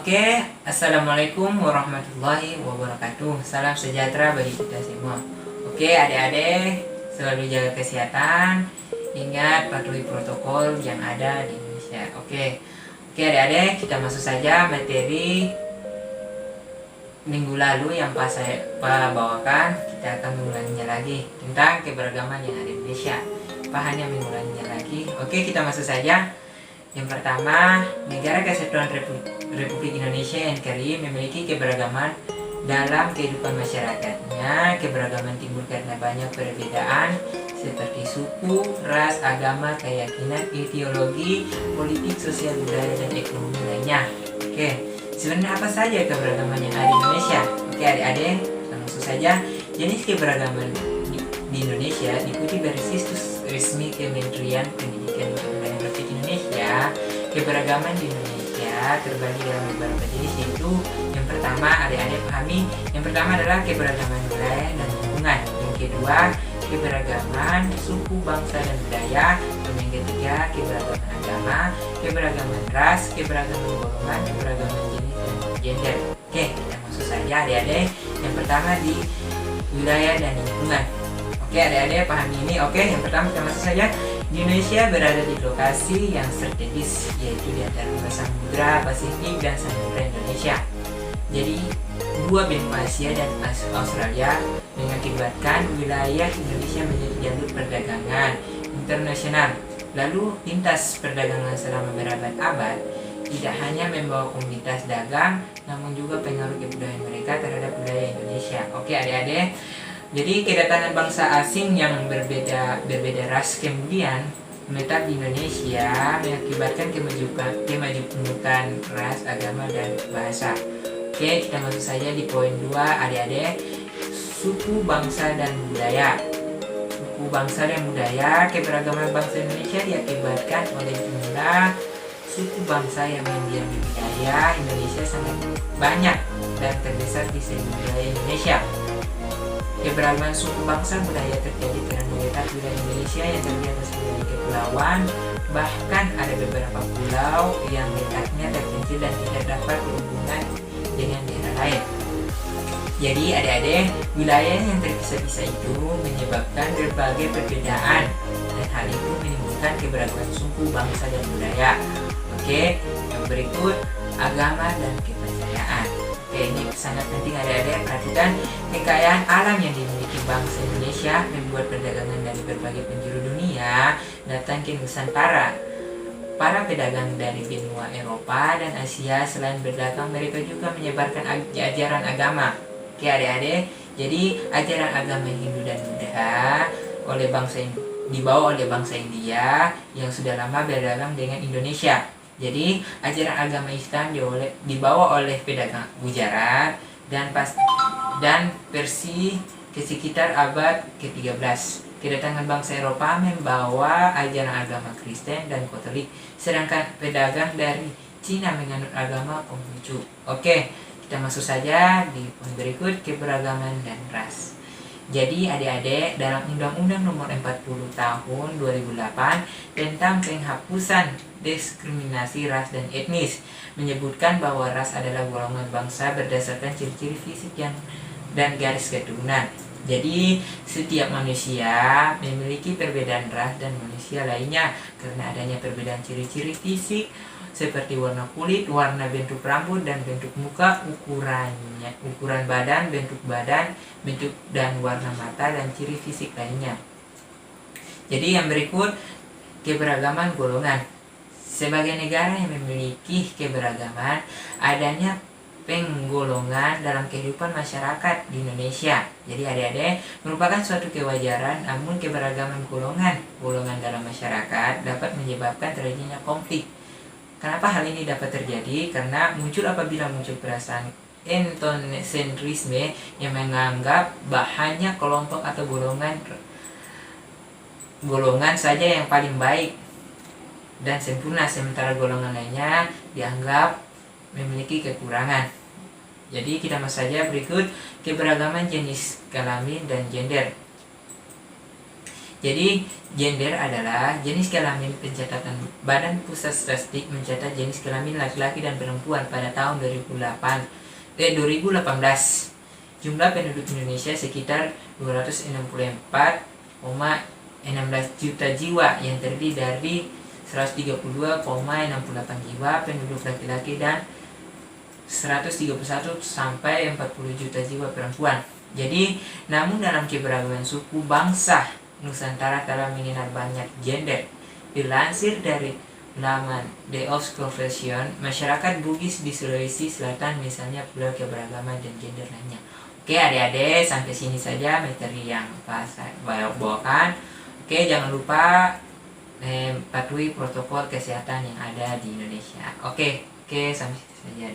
Oke, Assalamualaikum warahmatullahi wabarakatuh. Salam sejahtera bagi kita semua. Oke, adik-adik, selalu jaga kesehatan. Ingat patuhi protokol yang ada di Indonesia. Oke, adik-adik, kita masuk saja materi minggu lalu yang saya bawakan. Kita akan mengulanginya lagi tentang keberagaman yang ada di Indonesia. Hanya mengulanginya lagi. Oke, kita masuk saja. Yang pertama, Negara Kesatuan Republik Indonesia NKRI memiliki keberagaman dalam kehidupan masyarakatnya. Keberagaman timbul karena banyak perbedaan seperti suku, ras, agama, keyakinan, ideologi, politik, sosial, budaya, dan ekonomi lainnya. Oke, sebenarnya apa saja keberagaman yang ada di Indonesia? Oke, adik-adik, langsung saja. Jenis keberagaman di Indonesia diikuti dari situs resmi Kementerian Pendidikan dan Kebudayaan Republik Indonesia. Keberagaman di Indonesia terbagi dalam beberapa jenis, yaitu yang pertama, adik-adik pahami, yang pertama adalah keberagaman wilayah dan lingkungan, yang kedua keberagaman suku, bangsa, dan budaya, dan yang ketiga keberagaman agama, keberagaman ras, keberagaman golongan, keberagaman jenis, dan gender. Oke, kita masuk saja adik-adik. Yang pertama di wilayah dan lingkungan. Oke, adik-adik pahami ini. Oke, yang pertama kita masuk saja. Di Indonesia berada di lokasi yang strategis, yaitu di antara dua samudra Pasifik dan Samudra Indonesia. Jadi dua benua Asia dan Australia mengakibatkan wilayah Indonesia menjadi jalur perdagangan internasional. Lalu lintas perdagangan selama berabad-abad tidak hanya membawa komunitas dagang, namun juga pengaruh kebudayaan mereka terhadap budaya Indonesia. Oke, adik-adik. Jadi kedatangan bangsa asing yang berbeda ras kemudian menetap di Indonesia mengakibatkan kemajukan ras, agama, dan bahasa. Oke, kita masuk saja di poin 2 adik-adik. Suku, bangsa, dan budaya. Suku, bangsa, dan budaya. Keberagaman bangsa Indonesia diakibatkan oleh jumlah suku bangsa yang mendiami di wilayah Indonesia sangat banyak dan terbesar di seluruh wilayah Indonesia. Keberagaman suku, bangsa, budaya terjadi karena letak wilayah Indonesia yang terdiri atas wilayah kepulauan. Bahkan ada beberapa pulau yang letaknya terpencil dan tidak dapat berhubungan dengan daerah lain. Jadi adik-adik, wilayah yang terpisah-pisah itu menyebabkan berbagai perbedaan, dan hal itu menimbulkan keberagaman suku, bangsa, dan budaya. Oke, yang berikut agama dan kepercayaan. Oke, ini sangat penting adik-adik, perhatikan kekayaan alam yang dimiliki bangsa Indonesia membuat perdagangan dari berbagai penjuru dunia datang ke Nusantara. Para pedagang dari benua Eropa dan Asia selain berdagang, mereka juga menyebarkan ajaran agama. Oke adik-adik, jadi ajaran agama Hindu dan Buddha dibawa oleh bangsa India yang sudah lama berdagang dengan Indonesia. Jadi ajaran agama Islam dibawa oleh pedagang Gujarat dan Persia ke sekitar abad ke-13. Kedatangan bangsa Eropa membawa ajaran agama Kristen dan Katolik, sedangkan pedagang dari Cina menganut agama Konghucu. Oke, kita masuk saja di poin berikut, keberagaman dan ras. Jadi adik-adik, dalam Undang-Undang Nomor 40 Tahun 2008 tentang penghapusan diskriminasi ras dan etnis menyebutkan bahwa ras adalah golongan bangsa berdasarkan ciri-ciri fisik dan garis keturunan. Jadi setiap manusia memiliki perbedaan ras dan manusia lainnya karena adanya perbedaan ciri-ciri fisik seperti warna kulit, warna bentuk rambut dan bentuk muka, ukuran badan, bentuk dan warna mata dan ciri fisik lainnya. Jadi yang berikut, keberagaman golongan. Sebagai negara yang memiliki keberagaman, adanya penggolongan dalam kehidupan masyarakat di Indonesia. Jadi adik-adik, merupakan suatu kewajaran, namun keberagaman golongan dalam masyarakat dapat menyebabkan terjadinya konflik. Kenapa hal ini dapat terjadi? Karena apabila muncul perasaan etnosentrisme yang menganggap hanya kelompok atau golongan saja yang paling baik dan sempurna, sementara golongan lainnya dianggap memiliki kekurangan. Jadi kita masuk saja berikut, keberagaman jenis kelamin dan gender. Jadi gender adalah jenis kelamin. Pencatatan Badan Pusat Statistik mencatat jenis kelamin laki-laki dan perempuan pada tahun 2018. Jumlah penduduk Indonesia sekitar 264,16 juta jiwa yang terdiri dari 132,68 jiwa penduduk laki-laki dan 131 sampai 40 juta jiwa perempuan. Jadi, namun dalam keberagaman suku bangsa Nusantara telah mengenal banyak gender. Dilansir dari laman The Ops Confession, masyarakat Bugis di Sulawesi Selatan misalnya pula keberagaman dan gender lainnya. Oke adik-adik, sampai sini saja materi yang saya bawakan. Oke, jangan lupa patuhi protokol kesehatan yang ada di Indonesia. Oke, sampai sini saja.